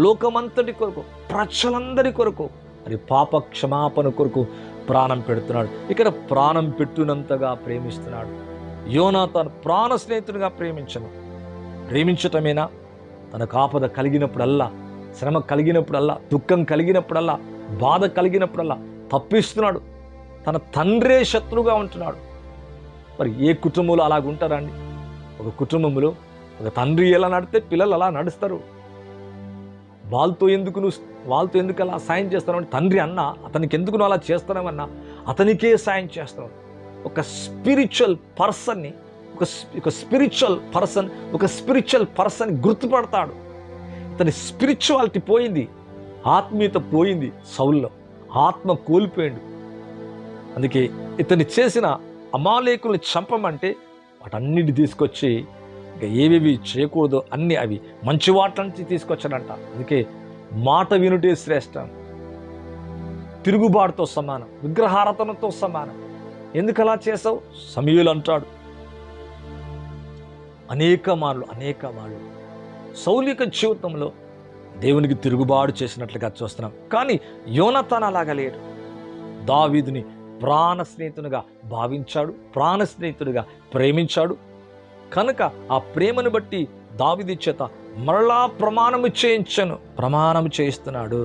లోకమంతటి కొరకు, ప్రజలందరి కొరకు, మరి పాప క్షమాపణ కొరకు ప్రాణం పెడుతున్నాడు. ఇక్కడ ప్రాణం పెట్టునంతగా ప్రేమిస్తున్నాడు. యోనాతాను ప్రాణ స్నేహితుడిగా ప్రేమించటమేనా? తనకు ఆపద కలిగినప్పుడల్లా, శ్రమ కలిగినప్పుడల్లా, దుఃఖం కలిగినప్పుడల్లా, బాధ కలిగినప్పుడల్లా తప్పిస్తున్నాడు. తన తండ్రే శత్రువుగా ఉంటున్నాడు. మరి ఏ కుటుంబంలో అలాగుంటారండి? ఒక కుటుంబంలో ఒక తండ్రి ఎలా నడితే పిల్లలు అలా నడుస్తారు. వాళ్ళతో ఎందుకు అలా సాయం చేస్తావు? తండ్రి అన్న అతనికి ఎందుకు నువ్వు అలా చేస్తానమన్నా అతనికే సాయం చేస్తావు. ఒక స్పిరిచువల్ పర్సన్ గుర్తుపడతాడు. ఇతని స్పిరిచువాలిటీ పోయింది, ఆత్మీయత పోయింది. సౌల్లో ఆత్మ కోల్పోయాడు. అందుకే ఇతన్ని చేసిన అమాలేకుల్ని చంపమంటే వాటన్నిటి తీసుకొచ్చి ఇక ఏవేవి చేయకూడదు అన్నీ అవి మంచి వాటి తీసుకొచ్చాడంట. అందుకే మాట వినుటే శ్రేష్టం, తిరుగుబాటుతో సమానం, విగ్రహారాధనతో సమానం. ఎందుకు అలా చేసావు? సమూయేలు అంటాడు అనేక మార్లు సౌలు యొక్క జీవితంలో దేవునికి తిరుగుబాటు చేసినట్లుగా చూస్తున్నాం. కానీ యోనాతాను అలాగా లేడు. దావీదుని ప్రాణ స్నేహితునిగా భావించాడు, ప్రాణ స్నేహితుడిగా ప్రేమించాడు. కనుక ఆ ప్రేమను బట్టి దావీదు చేత మరలా ప్రమాణము చేయిస్తున్నాడు.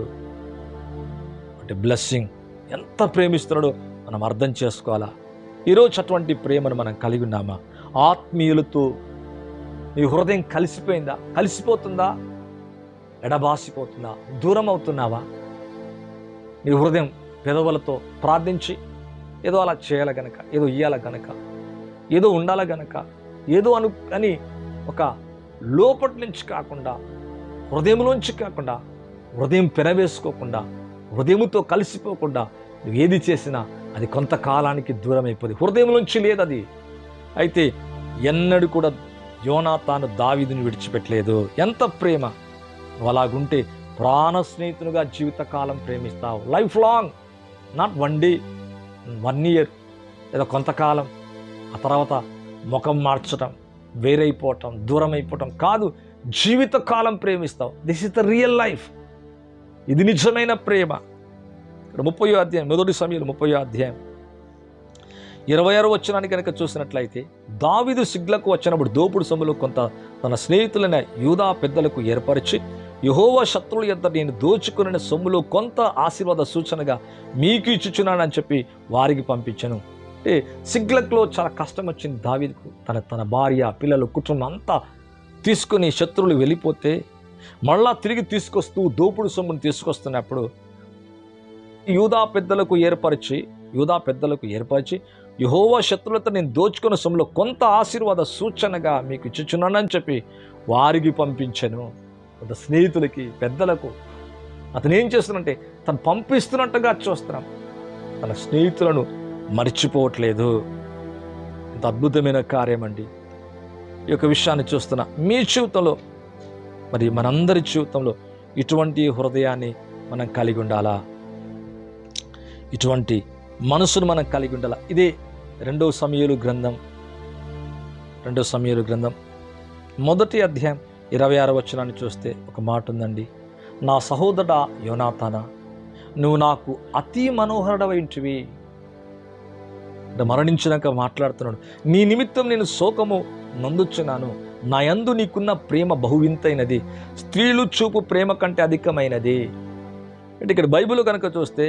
అంటే బ్లెస్సింగ్, ఎంత ప్రేమిస్తున్నాడో మనం అర్థం చేసుకోవాలా. ఈరోజు అటువంటి ప్రేమను మనం కలిగి ఉన్నామా? ఆత్మీయులతో నీ హృదయం కలిసిపోతుందా? ఎడబాసిపోతుందా? దూరం అవుతున్నావా? నీ హృదయం పెదవులతో ప్రార్థించి ఏదో అలా చేయాల గనక, ఏదో ఇయ్యాల గనక, ఏదో ఉండాల గనక, ఏదో అని ఒక లోపటి నుంచి కాకుండా, హృదయంలోంచి కాకుండా, హృదయం పెనవేసుకోకుండా, హృదయంతో కలిసిపోకుండా నువ్వు ఏది చేసినా అది కొంతకాలానికి దూరం అయిపోతుంది. హృదయంలోంచి లేదు అది. అయితే ఎన్నడూ కూడా యోనాతాను దావీదుని విడిచిపెట్టలేదు. ఎంత ప్రేమ! నువ్వు అలాగుంటే ప్రాణ స్నేహితునిగా జీవితకాలం ప్రేమిస్తావు. Life long, not 1 day, 1 year, ఏదో కొంతకాలం, ఆ తర్వాత ముఖం మార్చటం, వేరైపోవటం, దూరం అయిపోవటం కాదు. జీవితకాలం ప్రేమిస్తావు. This is the real life. ఇది నిజమైన ప్రేమ. ఇక్కడ 30వ అధ్యాయం, 1 సమూయేలు 30వ అధ్యాయం 26వ వచనాన్ని కనుక చూసినట్లయితే, దావీదు సిగ్లకు వచ్చినప్పుడు దోపుడు సొమ్ములు కొంత తన స్నేహితులైన యూదా పెద్దలకు ఏర్పరిచి, యెహోవా శత్రువుల యొద్ద నేను దోచుకున్న సొమ్ములో కొంత ఆశీర్వాద సూచనగా మీకు ఇచ్చుచున్నానని చెప్పి వారికి పంపించను. అంటే సిగ్లక్లో చాలా కష్టం వచ్చింది దావీదుకు. తన భార్య, పిల్లలు, కుటుంబం అంతా తీసుకుని శత్రువులు వెళ్ళిపోతే మళ్ళా తిరిగి తీసుకొస్తూ దోపుడు సొమ్మును తీసుకొస్తున్నప్పుడు యూదా పెద్దలకు ఏర్పరిచి యెహోవా శత్రువులతో నేను దోచుకున్న సొమ్ములో కొంత ఆశీర్వాద సూచనగా మీకు ఇచ్చుచున్నానని చెప్పి వారికి పంపించను. కొంత స్నేహితులకి, పెద్దలకు అతను ఏం చేస్తున్నంటే తను పంపిస్తున్నట్టుగా చూస్తున్నాం. తన స్నేహితులను మర్చిపోవట్లేదు. ఇంత అద్భుతమైన కార్యం అండి. ఈ యొక్క విషయాన్ని చూస్తున్నా మీ జీవితంలో, మరి మనందరి జీవితంలో ఇటువంటి హృదయాన్ని మనం కలిగి ఉండాలా? ఇటువంటి మనసును మనం కలిగి ఉండాలా? ఇదే 2 సమూయేలు గ్రంథం 1వ అధ్యాయం 26వ వచనాన్ని చూస్తే ఒక మాట ఉందండి. నా సహోదరుడా యోనాతానా, నువ్వు నాకు అతి మనోహరుడవైంటివి. మరణించినాక మాట్లాడుతున్నాడు. నీ నిమిత్తం నేను శోకము నందుచున్నాను. నా యందు నీకున్న ప్రేమ బహువింతైనది, స్త్రీలు చూపు ప్రేమ కంటే అధికమైనది. అంటే ఇక్కడ బైబిల్ కనుక చూస్తే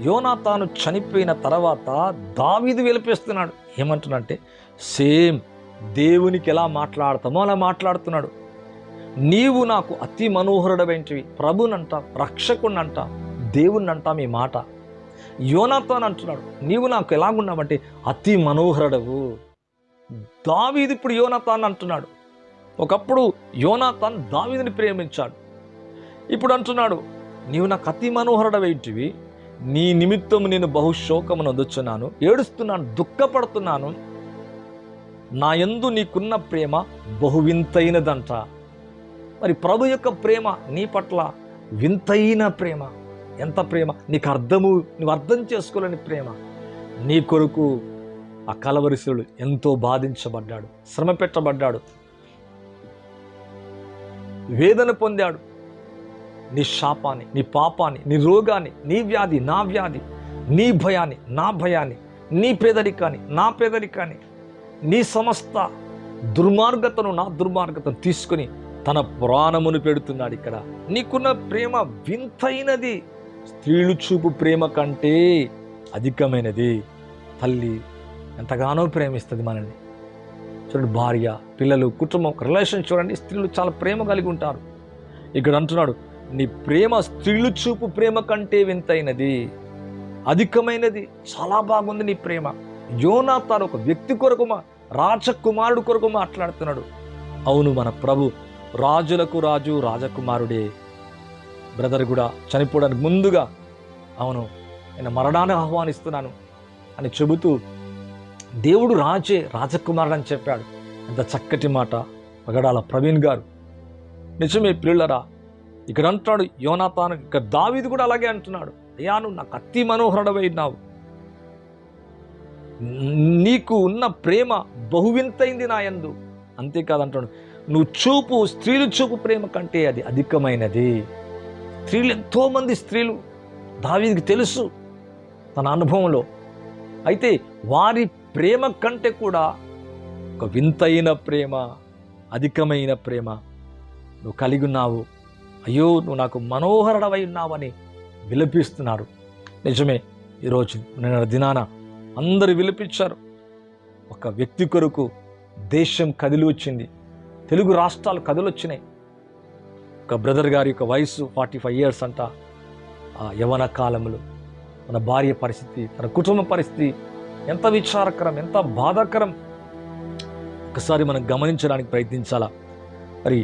యోనాతాను చనిపోయిన తర్వాత దావీదు విలపిస్తున్నాడు. ఏమంటున్నాడంటే సేమ్ దేవునికి ఎలా మాట్లాడతామో అలా మాట్లాడుతున్నాడు. నీవు నాకు అతి మనోహరుడవేంటివి. ప్రభునంటాం, రక్షకుణ్ణంటాం, దేవుణ్ణంటాం. ఈ మాట యోనాతాను అంటున్నాడు. నీవు నాకు ఎలాగున్నావంటే అతి మనోహరుడవు. దావీదు ఇప్పుడు యోనాతాన్ అంటున్నాడు. ఒకప్పుడు యోనాతాన్ దావీదుని ప్రేమించాడు. ఇప్పుడు అంటున్నాడు, నీవు నాకు అతి మనోహరుడవేంటివి, నీ నిమిత్తము నేను బహుశోకమును అందుచున్నాను, ఏడుస్తున్నాను, దుఃఖపడుతున్నాను, నా యందు నీకున్న ప్రేమ బహు వింతైనదంట. మరి ప్రభు యొక్క ప్రేమ నీ పట్ల వింతైన ప్రేమ. ఎంత ప్రేమ! నువ్వు అర్థం చేసుకోలేని ప్రేమ. నీ కొరకు ఆ కలవరిశుడు ఎంతో బాధించబడ్డాడు, శ్రమ పెట్టబడ్డాడు, వేదన పొందాడు. నీ శాపాన్ని, నీ పాపాన్ని, నీ రోగాన్ని, నీ వ్యాధి నా వ్యాధి, నీ భయాన్ని నా భయాన్ని, నీ పేదరికాన్ని నా పేదరికాన్ని, నీ సమస్త దుర్మార్గతను నా దుర్మార్గతను తీసుకుని తన ప్రాణమును పెడుతున్నాడు. ఇక్కడ నీకున్న ప్రేమ వింతైనది, స్త్రీలు చూపు ప్రేమ కంటే అధికమైనది. తల్లి ఎంతగానో ప్రేమిస్తుంది మనల్ని. చూడండి, భార్య, పిల్లలు, కుటుంబం, రిలేషన్ చూడండి, స్త్రీలు చాలా ప్రేమ కలిగి ఉంటారు. ఇక్కడ అంటున్నాడు, నీ ప్రేమ స్త్రీలు చూపు ప్రేమ కంటే వింతైనది, అధికమైనది. చాలా బాగుంది నీ ప్రేమ. యోనాతాను ఒక వ్యక్తి కొరకు, రాజకుమారుడు కొరకు మాట్లాడుతున్నాడు. అవును, మన ప్రభు రాజులకు రాజు, రాజకుమారుడే. బ్రదర్ కూడా చనిపోవడానికి ముందుగా, అవును నేను మరణాన్ని ఆహ్వానిస్తున్నాను అని చెబుతూ దేవుడు రాజే, రాజకుమారుడు అని చెప్పాడు. ఎంత చక్కటి మాట పగడాల ప్రవీణ్ గారు. నిజమే పిల్లరా, ఇక్కడ అంటున్నాడు యోనాతాను, ఇక్కడ దావీదు కూడా అలాగే అంటున్నాడు, అయ్యా నువ్వు నాకు అతి మనోహరుడవైనావు, నీకు ఉన్న ప్రేమ బహువింతైంది నా యందు. అంతేకాదంటాడు, నువ్వు చూపు స్త్రీలు చూపు ప్రేమ కంటే అది అధికమైనది. స్త్రీలు, ఎంతోమంది స్త్రీలు దావీదుకి తెలుసు తన అనుభవంలో. అయితే వారి ప్రేమ కంటే కూడా ఒక వింతైన ప్రేమ, అధికమైన ప్రేమ నువ్వు కలిగి ఉన్నావు. అయ్యో నువ్వు నాకు మనోహరుడవై ఉన్నావని విలపిస్తున్నారు. నిజమే, ఈరోజు నిన్న దినాన అందరూ విలపించారు. ఒక వ్యక్తి కొరకు దేశం కదిలి వచ్చింది, తెలుగు రాష్ట్రాలు కదిలొచ్చినాయి. ఒక బ్రదర్ గారి యొక్క వయసు 45 years అంట. ఆ యవన కాలంలో తన భార్య పరిస్థితి, తన కుటుంబ పరిస్థితి ఎంత విచారకరం, ఎంత బాధాకరం. ఒకసారి మనం గమనించడానికి ప్రయత్నించాలా. మరి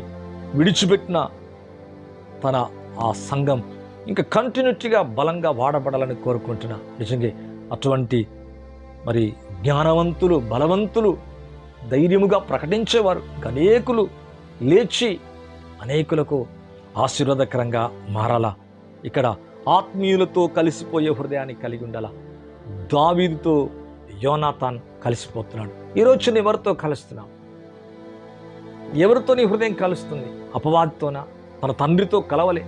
విడిచిపెట్టిన తన ఆ సంఘం ఇంకా కంటిన్యూటీగా బలంగా వాడబడాలని కోరుకుంటున్నా. నిజంగా అటువంటి మరి జ్ఞానవంతులు, బలవంతులు, ధైర్యముగా ప్రకటించేవారు అనేకులు లేచి అనేకులకు ఆశీర్వాదకరంగా మారాలా. ఇక్కడ ఆత్మీయులతో కలిసిపోయే హృదయాన్ని కలిగి ఉండాలా. దావీదుతో యోనాతాన్ కలిసిపోతున్నాడు. ఈరోజు నేను ఎవరితో కలుస్తున్నావు? ఎవరితో నీ హృదయం కలుస్తుంది? అపవాదితోనా? తన తండ్రితో కలవలే.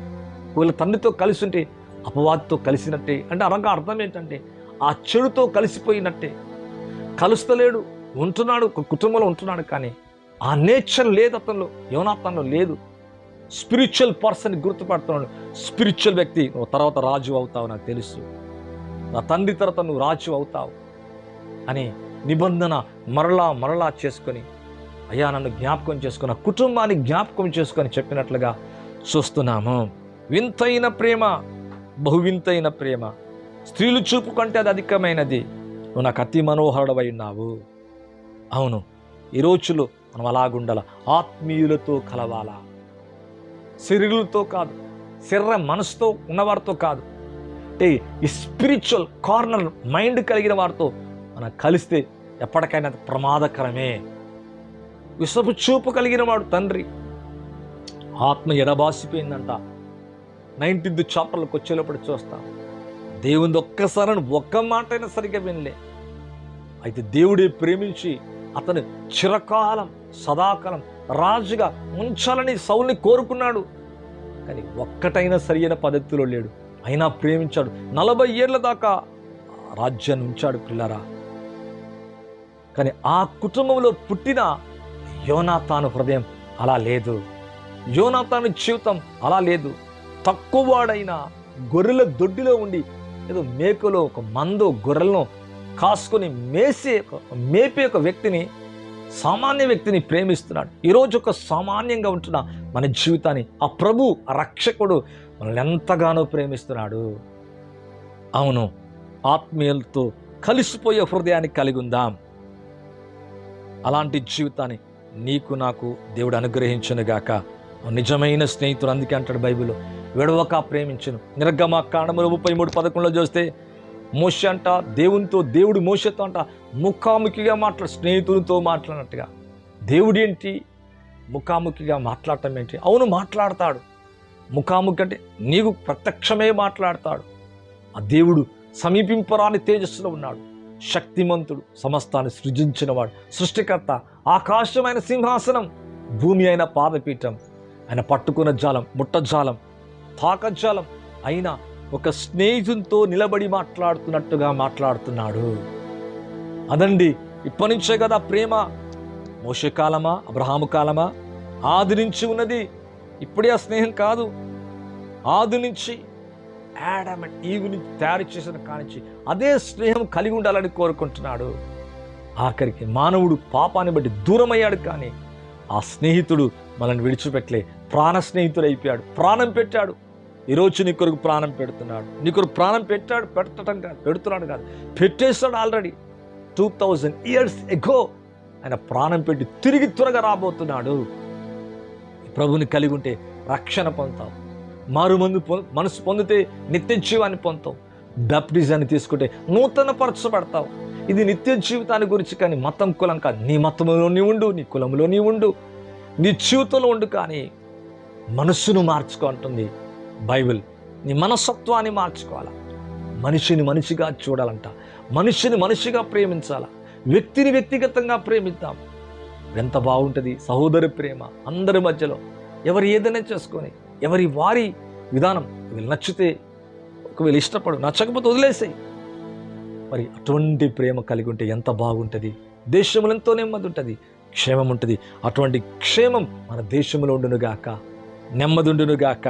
వీళ్ళ తండ్రితో కలిసి ఉంటే అపవాదితో కలిసినట్టే. అంటే అనగా అర్థం ఏంటంటే ఆ చెడుతో కలిసిపోయినట్టే. కలుస్తలేడు, ఉంటున్నాడు, ఒక కుటుంబంలో ఉంటున్నాడు, కానీ ఆ నేచర్ లేదు అతనిలో, యోనాతాన్లో లేదు. Spiritual person గుర్తుపడుతున్నాడు. స్పిరిచువల్ వ్యక్తి, నువ్వు తర్వాత రాజు అవుతావు, నాకు తెలుసు, నా తండ్రి తర్వాత నువ్వు రాజు అవుతావు అని నిబంధన మరలా చేసుకొని, అయ్యా నన్ను జ్ఞాపకం చేసుకుని, కుటుంబాన్ని జ్ఞాపకం చేసుకొని చెప్పినట్లుగా చూస్తున్నాము. వింతైన ప్రేమ, బహువింతైన ప్రేమ, స్త్రీలు చూపు కంటే అది అధికమైనది. నువ్వు నాకు అతి మనోహరుడవై ఉన్నావు. అవును, ఈ రోజులో మనం అలాగుండాల. ఆత్మీయులతో కలవాలా, శరీరులతో కాదు, శరీర మనసుతో ఉన్నవారితో కాదు. అంటే ఈ స్పిరిచువల్ కార్నర్ మైండ్ కలిగిన వారితో మనం కలిస్తే ఎప్పటికైనా ప్రమాదకరమే. విశ్వపు చూపు కలిగిన వాడు తండ్రి. ఆత్మ ఎడబాసిపోయిందంట. 19th chapterలోకి వచ్చేటప్పుడు చూస్తాం. దేవుని ఒక్కసారి ఒక్క మాట అయినా సరిగ్గా వినలే. అయితే దేవుడే ప్రేమించి అతను చిరకాలం, సదాకాలం రాజుగా ఉంచాలని సౌల్ని కోరుకున్నాడు. కానీ ఒక్కటైనా సరైన పద్ధతిలో లేడు. అయినా ప్రేమించాడు. 40 ఏళ్ల దాకా రాజ్యాన్ని ఉంచాడు పిల్లరా. కానీ ఆ కుటుంబంలో పుట్టిన యోనాతాను హృదయం అలా లేదు. యోనాతాను జీవితం అలా లేదు. తక్కువవాడైన గొర్రెల దొడ్డిలో ఉండి ఏదో మేకలో ఒక మందో గొర్రెలను కాసుకొని మేపే ఒక వ్యక్తిని, సామాన్య వ్యక్తిని ప్రేమిస్తున్నాడు. ఈరోజు ఒక సామాన్యంగా ఉంటున్న మన జీవితాన్ని ఆ ప్రభు, ఆ రక్షకుడు మనల్ని ఎంతగానో ప్రేమిస్తున్నాడు. అవును, ఆత్మీయులతో కలిసిపోయే హృదయాన్ని కలిగి ఉందాం. అలాంటి జీవితాన్ని నీకు నాకు దేవుడు అనుగ్రహించునుగాక. నిజమైన స్నేహితుడు, అందుకే అంటాడు బైబిల్లో, విడవక ప్రేమించును. నిర్గమకాండములు 33:11 చూస్తే మోషే అంట దేవుడు మోషేతో అంట ముఖాముఖిగా స్నేహితులతో మాట్లాడినట్టుగా. దేవుడు ఏంటి ముఖాముఖిగా మాట్లాడటం ఏంటి? అవును, మాట్లాడతాడు. ముఖాముఖి అంటే నీకు ప్రత్యక్షమే మాట్లాడతాడు. ఆ దేవుడు సమీపింపరాని తేజస్సులో ఉన్నాడు, శక్తిమంతుడు, సమస్తాన్ని సృజించినవాడు, సృష్టికర్త. ఆకాశమైన సింహాసనం, భూమి అయిన పాదపీఠం. ఆయన పట్టుకున్న జాలం, ముట్టజాలం, తాకజాలం అయినా ఒక స్నేహితునితో నిలబడి మాట్లాడుతున్నట్టుగా మాట్లాడుతున్నాడు. అదండి, ఇప్పటి నుంచే కదా ప్రేమ. మోషే కాలమా, అబ్రహాము కాలమా? ఆది నుంచి ఉన్నది. ఇప్పుడే ఆ స్నేహం కాదు. ఆది నుంచి యాడమ్ అండ్ ఈవ్ నుంచి తయారు చేసిన కానించి అదే స్నేహం కలిగి ఉండాలని కోరుకుంటున్నాడు. ఆఖరికి మానవుడు పాపాన్ని బట్టి దూరమయ్యాడు, కానీ ఆ స్నేహితుడు మనల్ని విడిచిపెట్టలే. ప్రాణ స్నేహితుడు అయిపోయాడు, ప్రాణం పెట్టాడు. ఈరోజు నీ కొరకు ప్రాణం పెడుతున్నాడు. నీ కొరకు ప్రాణం పెడుతున్నాడు కాదు, పెట్టేస్తాడు. ఆల్రెడీ 2000 years ago ఆయన ప్రాణం పెట్టి తిరిగి త్వరగా రాబోతున్నాడు. ప్రభుని కలిగి ఉంటే రక్షణ పొందుతావు, మనసు పొందితే నిత్య జీవాన్ని పొందుతావు, బాప్టిజాన్ని తీసుకుంటే నూతన పరచబడతావు. ఇది నిత్య జీవితాన్ని గురించి, కానీ మతం కులం కాదు. నీ మతంలో నీ ఉండు, నీ కులంలో నీ ఉండు, నీ జీవితంలో ఉండు, కానీ మనస్సును మార్చుకో అంటుంది బైబిల్. నీ మనస్తత్వాన్ని మార్చుకోవాలా, మనిషిని మనిషిగా చూడాలంట, మనిషిని మనిషిగా ప్రేమించాలా, వ్యక్తిని వ్యక్తిగతంగా ప్రేమిద్దాం. ఎంత బాగుంటుంది సహోదరి ప్రేమ. అందరి మధ్యలో ఎవరు ఏదైనా చేసుకొని, వారి విధానం వీళ్ళు నచ్చితే ఒకవేళ ఇష్టపడు, నచ్చకపోతే వదిలేసాయి. మరి అటువంటి ప్రేమ కలిగి ఉంటే ఎంత బాగుంటుంది. దేశంలో ఎంతో నెమ్మది ఉంటుంది, క్షేమం ఉంటుంది. అటువంటి క్షేమం మన దేశంలో ఉండునుగాక, నెమ్మది ఉండునుగాక.